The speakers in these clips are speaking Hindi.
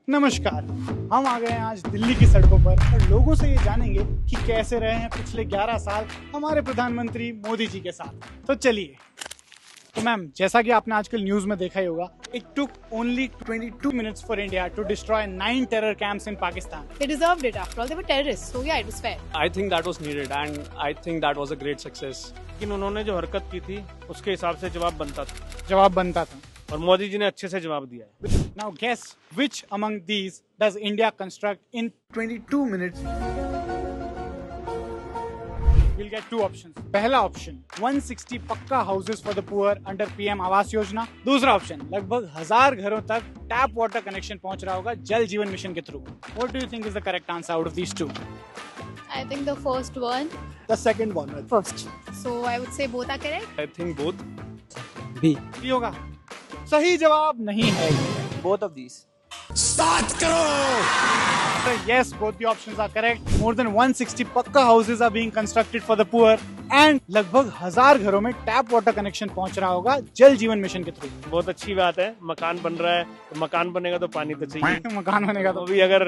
नमस्कार, हम आ गए हैं आज दिल्ली की सड़कों पर और लोगों से ये जानेंगे कि कैसे रहे हैं पिछले 11 साल हमारे प्रधानमंत्री मोदी जी के साथ। तो चलिए। तो मैम, जैसा कि आपने आजकल न्यूज में देखा ही होगा, it took only 22 minutes for India to destroy 9 terror camps in Pakistan. They deserved it. After all, they were terrorists. So yeah, it was fair. I think that was needed and I think that was a great success. लेकिन उन्होंने जो हरकत की थी उसके हिसाब से जवाब बनता था जवाब बनता था। और मोदी जी ने अच्छे से जवाब दिया है। Now guess which among these does India construct in 22 minutes? We'll get two options. पहला ऑप्शन 160 पक्का houses for the poor under PM Awas Yojana. दूसरा ऑप्शन लगभग 1000 घरों तक टैप वाटर कनेक्शन पहुंच रहा होगा जल जीवन मिशन के through. What do you think is the correct answer out of these two? I think the first one. The second one. First. So I would say both are correct. I think both. B होगा। सही जवाब नहीं है। Both of these. So yes, both the options are correct. More than 160 पक्का houses are being constructed for the poor and लगभग 1000 घरों में टैप वाटर कनेक्शन पहुंच रहा होगा जल जीवन मिशन के थ्रू। बहुत अच्छी बात है। मकान बन रहा है तो मकान बनेगा तो पानी तो चाहिए। मकान बनेगा तो तो भी अगर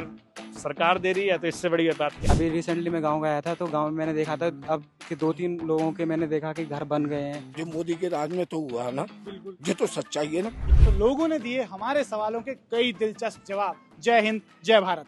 सरकार दे रही है तो इससे बड़ी बात क्या। अभी रिसेंटली मैं गांव गया था तो गांव में मैंने देखा था अब कि 2-3 लोगों के मैंने देखा कि घर बन गए हैं। जो मोदी के राज में तो हुआ ना, ये तो सच्चाई है ना। तो लोगों ने दिए हमारे सवालों के कई दिलचस्प जवाब। जय हिंद, जय भारत।